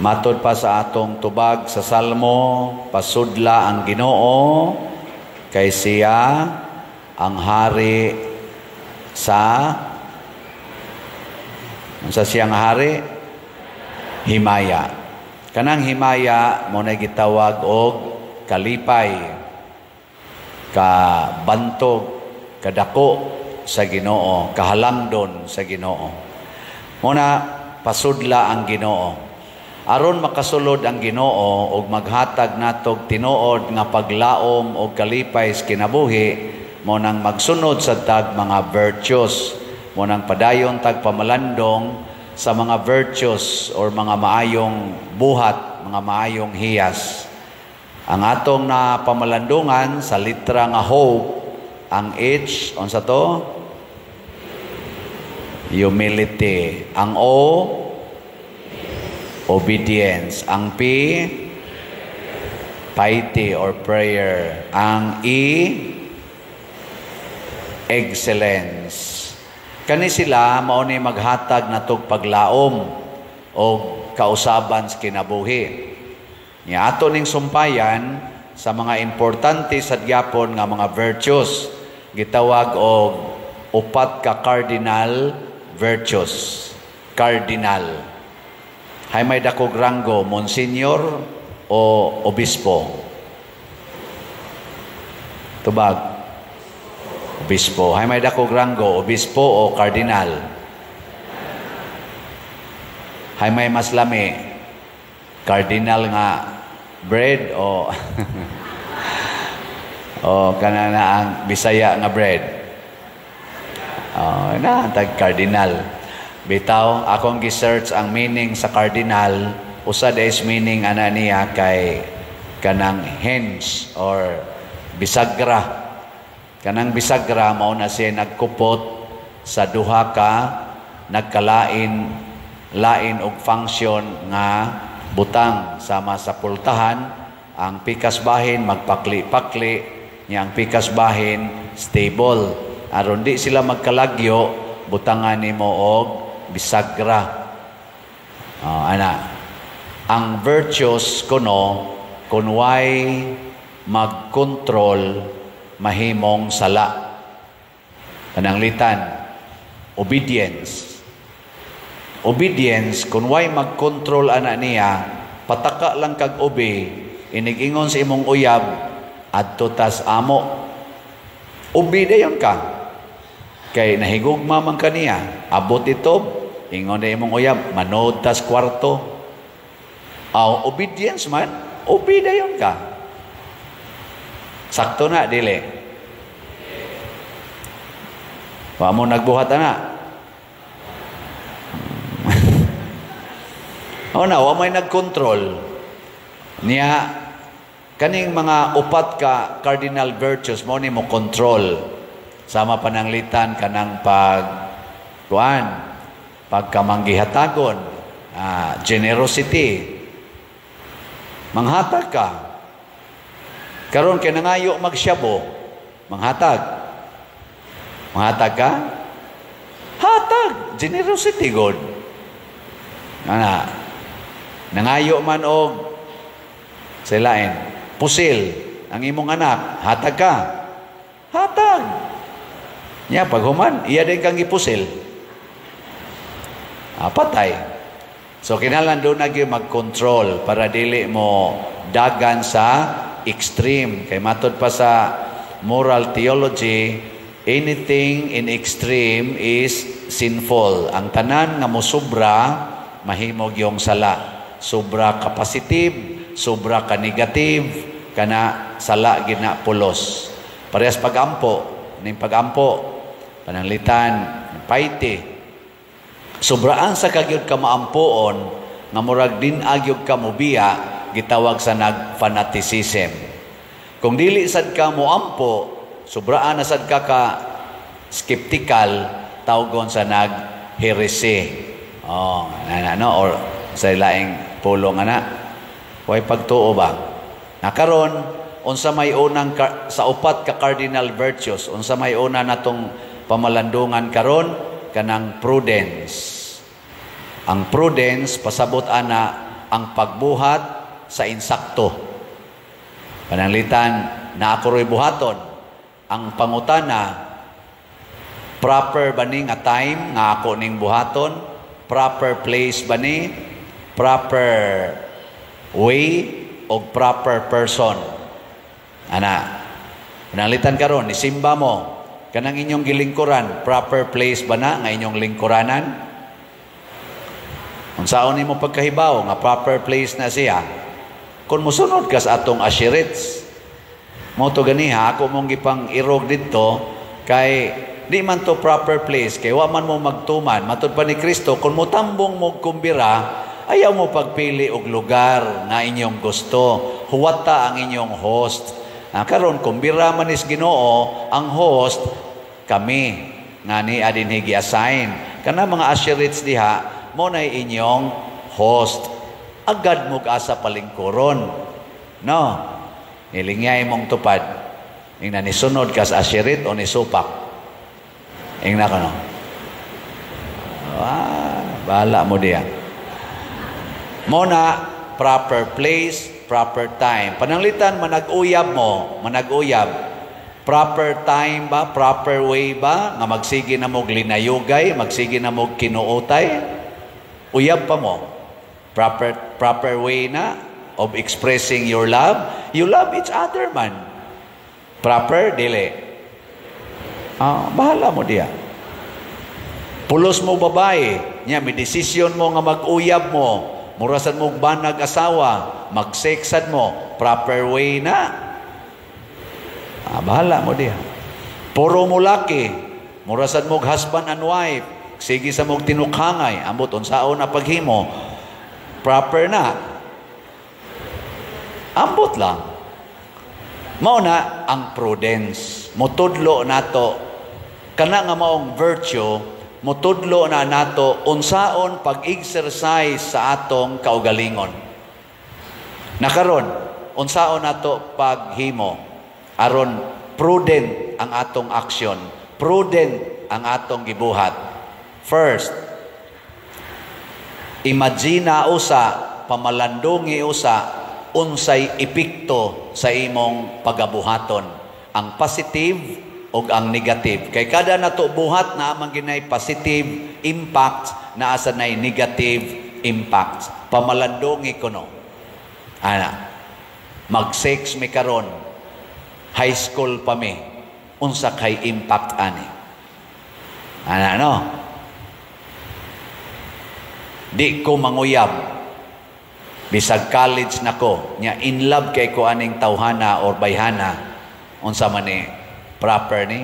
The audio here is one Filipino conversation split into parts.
Matod pa sa atong tubag sa Salmo, pasudla ang Ginoo kay siya ang hari sa siyang hari himaya. Kanang himaya mo na gitawag og kalipay, kabantog, kadako sa Ginoo, kahalangdon sa Ginoo. Muna pasudla ang Ginoo. Aron makasulod ang Ginoo og maghatag natog tinuod nga paglaom og kalipay sa kinabuhi, mo nang magsunod sa tag mga virtues, mo nang padayon tag pamalandong sa mga virtues or mga maayong buhat, mga maayong hiyas. Ang atong na pamalandungan sa litra nga hope, ang H, unsa to? Humility. Ang O, obedience. Ang P, piety or prayer. Ang E, excellence. Kani sila mao ni maghatag natog paglaom o kausaban sa kinabuhi. Nya ato ning sumpayan sa mga importante sa gyapon nga mga virtues, gitawag og upat ka cardinal virtues. Cardinal. Hay may dakog ranggo, Monsignor o Obispo? Tubag. Obispo. Hay may dakog ranggo, Obispo o Cardinal? Hay may mas lami, Cardinal nga bread o o kanana ang Bisaya nga bread? Tag Cardinal. Bitaw, akong gi-search ang meaning sa cardinal, usad is meaning ana niya kay kanang hinge or bisagra. Kanang bisagra mao na siya nagkupot sa duha ka nagkalain og function nga butang sama sa pultahan. Ang pikas bahin magpakli-pakli, niya ang pikas bahin stable. Aron di sila magkalagyo, butangan nimo og bisagra. Ang virtues kuno kunway mag-control mahimong sala. Pananglitan, obedience. Obedience kunway mag-control ana niya, pataka lang kag obe, inig-ingon sa imong uyab adto tas amo. Obe dayon ka. Kay nahigugma man kaniya, abot ito, ingon na imong uyab, manood tas kwarto. Obedience man, obe dayon ka. Sakto na, dili. Wa mo nagbuhat na. Wa may nagkontrol. Niya, kaning mga upat ka cardinal virtues, mo ni mo control. Sama pananglitan kanang pagkamanggihatagon, generosity. Manghatag ka. Karon kay nangayo magsyabo, manghatag. Manghatag ka? Hatag, generosity god. Nangayo man og silain, pusil ang imong anak, hatag ka. Hatag. Nya paghuman, iya din kang ipusil. Patay. So kinahanglan doon na mag-control para dili mo dagan sa extreme. Kay matod pa sa moral theology, anything in extreme is sinful. Ang tanan nga mosobra, mahimog yung sala. Sobra ka positive, sobra ka negative, kana sala gina pulos. Parehas pagampo, ning pagampo, pananglitan, piety. Sobraan sa kagyud ka maampoon, nga murag din agyud ka mobiya, gitawag sa nag-fanaticism. Kung dili sad ka moampo, sobraan na sad ka skeptical, tawgon sa nag-heresy. Or sa laing pulong Huwag pagtuo ba? Nakaron, unsa may unang sa upat ka cardinal virtues, unsa may una natong pamalandungan karon, kanang prudence. Ang prudence pasabot ana ang pagbuhat sa insakto. Pananglitan na ako ro'y buhaton. Ang pangutana, proper ba ni nga time nga ako ning buhaton? Proper place ba ni? Proper way o proper person? Ana, pananglitan karon, isimba mo, kanang inyong gilingkuran, proper place ba na nga inyong lingkuranan? Kung saan mo pagkahibaw nga proper place na siya, kung musunod ka sa atong ashirits, mo to ganiha, ako mong gipang irog dito, kay di man to proper place, kay wa man mo magtuman, matud pa ni Kristo, kung mutambong mo kumbira, ayaw mo pagpili og lugar nga inyong gusto, huwata ang inyong host. Karon kumbira man is Ginoo, ang host, kami, nga ni adin higi-assign. Kana mga ashirits diha, mo na inyong host. Agad mo asa palingkuron. No? Nilingay mong tupad. Ingna ni sunod ka sa ashirit o ni supak. Ingna ka no? Bahala mo diya. Mo na, proper place, proper time. Pananglitan, manag-uyab mo, manag-uyab. Proper time ba, proper way ba, nga magsige na mo linayugay, magsige na mo kinuutay, uyab pa mo. Proper way na of expressing your love. You love each other man. Proper, dili. Bahala mo diya. Pulos mo babae, niya, may desisyon mo nga mag-uyab mo, murasan mo banag asawa, magseksad mo, proper way na. Bahala mo diya. Puro mo laki, murasan mo husband and wife, sige sa mong tinukhangay, ambot unsaon na paghimo, proper na. Ambot lang. Mauna ang prudence. Mutudlo nato, kana nga maong virtue, mutudlo na nato unsaon pag-exercise sa atong kaugalingon. Nakaron, unsaon nato paghimo aron prudent ang atong aksyon, prudent ang atong gibuhat. First, imagina usa, pamalandungi usa, unsay epekto sa imong pagabuhaton, ang positive o ang negative. Kay kada nato buhat na amang ginay positive impact, na asa nay negative impact. Pamalandungi kuno. Ana, mag-sex mi karon, high school pa mi, unsa kay impact ani. Ana no? Di ko manguyab. Bisag college nako, nya in love kay ko aning tawhana or bayhana, unsa man ni proper ni.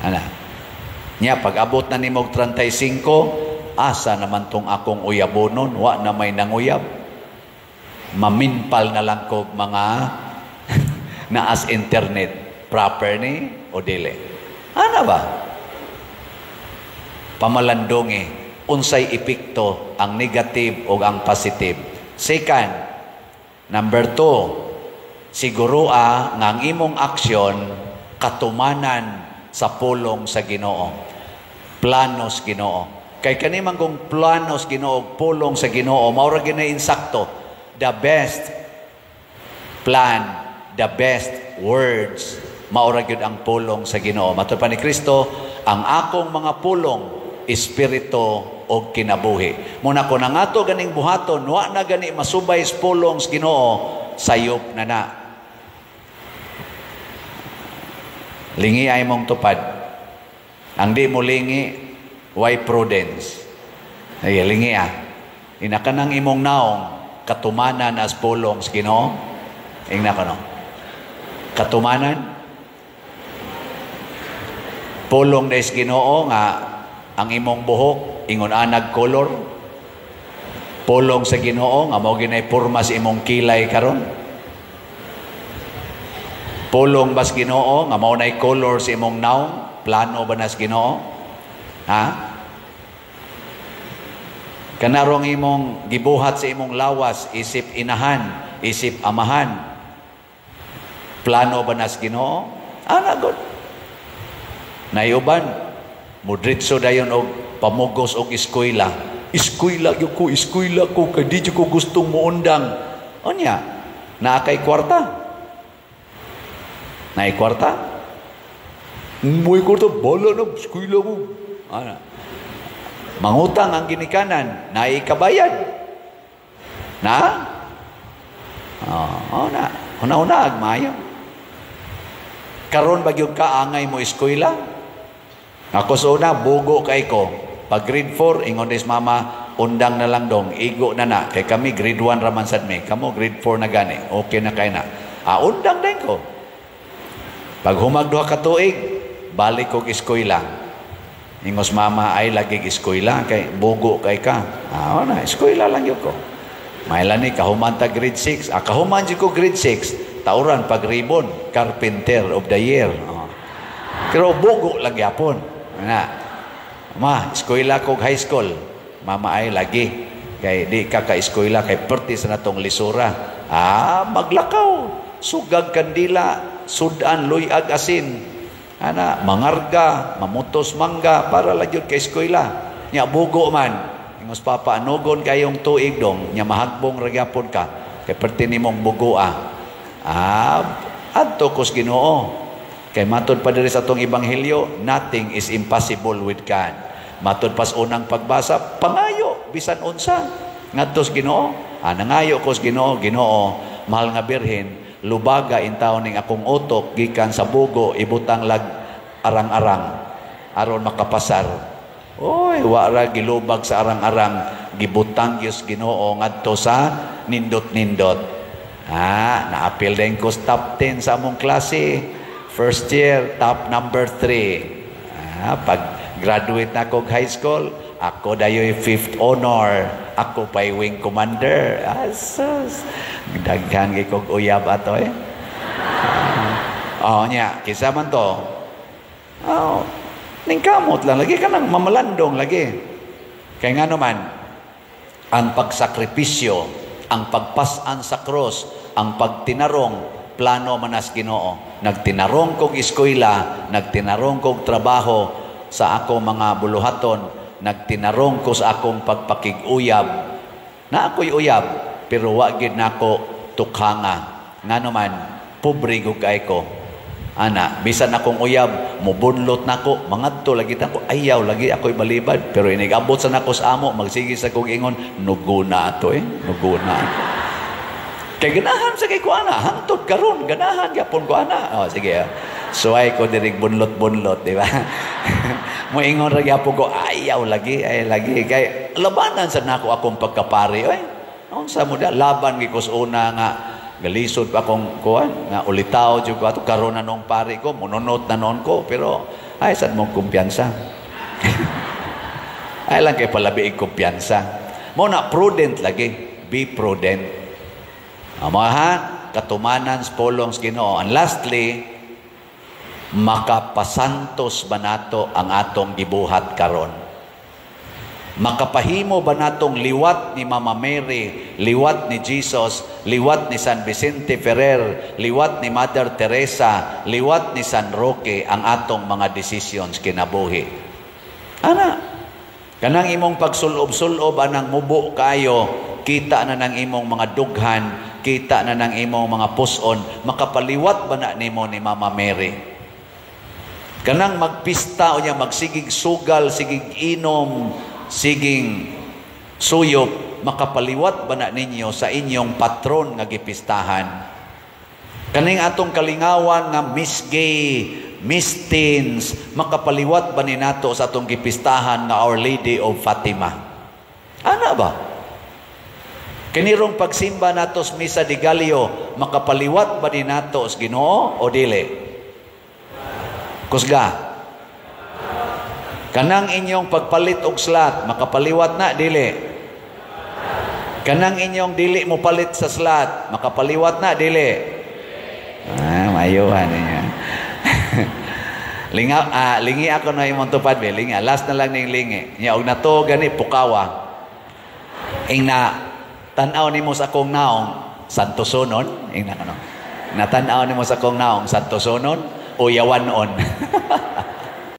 Ana. Nya pag abot na nimo 35, asa naman tong akong uyabonon, wa na may nanguyab. Maminpal na lang ko mga naas internet, proper ni o dili. Ana ba? Pamalandungi, unsay epekto ang negative o ang positive. Second, number 2, sigurua nga ang imong aksyon katumanan sa pulong sa Ginoo. Planos Ginoo. Kay kanimang kung planos Ginoo, pulong sa Ginoo, maura ginay insakto. The best plan, the best words, maura gyud ang pulong sa Ginoo. Matud pa ni Kristo, ang akong mga pulong espiritu o kinabuhi. Muna ko na nga to ganing buhaton, wa na gani masubay sa pulong sa Ginoo, sayop na na. Lingi ay mong tupad. Ang di mo lingi, why prudence? Ay, lingi Inakanang imong naong, katumanan as pulong sa Ginoo. Ingna ko no. Katumanan. Pulong na is Ginoo nga ang imong buhok, ingon anag color. Pulong sa Ginoo nga mao ginay porma sa imong kilay karon. Pulong bas Ginoo nga mao nay color sa imong naong, plano ba nas Ginoo? Ha? Kanarong imong gibuhat sa imong lawas, isip inahan, isip amahan. Plano ba nas Ginoo? Ana god. Nayuban, mudritso dayon og pamugos og eskwela. Eskwela ko, kay di ko gustong muundang. O niya, naakay kwarta. Naay kwarta? May kwarta, bala na, eskwela ko. Ano? Mangutang ang ginikanan, naay kabayad. Na? Na. Una-una, agmayo. Karon bagyog ka, angay mo eskwela. Ako sa una, bugo kay ko. Pag grade 4, ingon is mama, undang na lang dong, igo na. Kay kami, grade 1 raman sad me. Kamo, grade 4 na gani. Okay na kay na. Undang din ko. Pag humagduha ka tuig, balik ko eskwela. Ingos mama, ay lagi eskwela. Kay bugo kay ka. Na, eskwela lang yun ko. Mailan ni, kahuman ta grade 6. Kahuman ko grade 6. Tauran pag ribbon, Carpenter of the Year. Pero bugo lang yapon. Ma, eskwela kog high school. Mama ay lagi. Kay di ka eskwela kay perti sa natong lisura. Maglakaw. Sugag kandila, sudan, luyag asin. Mangarga, mamutos mangga para lagyod kay eskwela. Nya bugo man. Ingos papa anugon kayong tuig dong, nya mahagbong ragyapon ka. Kay perti nimong bugoa. Adto kos Ginoo. Kay matod pa diri sa atong ebanghelyo, nothing is impossible with God. Matod pas unang pagbasa, pangayo bisan unsa ngadtos Ginoo. Nangayo kos Ginoo, Ginoo, mahal nga birhen, lubaga intaw ning akong utok gikan sa bugo ibutang lag arang-arang aron makapasar. Oy, wara gilubag sa arang-arang, gibutang gyud Ginoo ngadto sa nindot-nindot. Na-appeal din ko top 10 sa among klase. First year, top number 3. Pag graduate na ako high school, ako dayo'y 5th honor. Ako pa'y wing commander. Asus. Daghan kong uyab ato eh. Nya, kisa man to. Ningkamot lang. Lagi ka nang mamalandong lagi. Kaya nga naman, ang pagsakripisyo, ang pagpasan sa cross, ang pagtinarong, plano manas Ginoo. Nagtinarong kong eskwela, nagtinarong kong trabaho sa ako mga buluhaton, nagtinarong ko sa akong pagpakig-uyab. Na ako'y uyab, pero wagid na ako tukhanga. Nga naman, pobre gugay ko. Bisan akong uyab, mubunlot na ko, mangadto lagi na ko, ayaw lagi ako'y balibad. Pero inigabot sa nako sa amo, magsige sa kong ingon, nuguna ato nuguna ato. Kay ganahan sa kay ko hangtod karon ganahan gyapon ko sige. Suway ko dirig bunlot-bunlot, di ba? Mo ingon ra gyapon ko ayaw lagi kay labanan sa nako akong pagkapari. Unsa mo da laban gi ko sa una nga galisod pa akong kuan nga ulitaw jud ko ato karon na nung pari ko mununot na noon ko pero ay sad mo kumpiyansa. Ay lang kay palabi kumpiyansa. Mo na prudent lagi, be prudent. Katumanan sa polong sa Ginoo. And lastly, makapasantos ba nato ang atong gibuhat karon? Makapahimo ba natong liwat ni Mama Mary, liwat ni Jesus, liwat ni San Vicente Ferrer, liwat ni Mother Teresa, liwat ni San Roque ang atong mga decisions kinabuhi? Kanang imong pagsulob-sulob anang mubo kayo, kita na ng imong mga dughan, kita na ng imong mga puson, makapaliwat ba na nimo ni Mama Mary? Kanang magpista o niya, magsigig sugal, sigig inom, siging suyop, makapaliwat ba na ninyo sa inyong patron nga gipistahan? Kaning atong kalingawan nga Miss Gay, Miss Teens, makapaliwat ba ni nato sa atong gipistahan nga Our Lady of Fatima? Ba? Kanirong pagsimba nato sa Misa de Gallo, makapaliwat ba ni nato sa Ginoo o dili? Kusga. Kanang inyong pagpalit og slat, makapaliwat na dili? Kanang inyong dili mo palit sa slat, makapaliwat na dili? Mayuhan niya. Lingi ako na imong tupad be, lingi. Last na lang ning lingi. Nya og nato gani pukawa. Tanaw nimo sa akong naong santosonon, natanaw nimo sa akong naong santosonon o yawanon.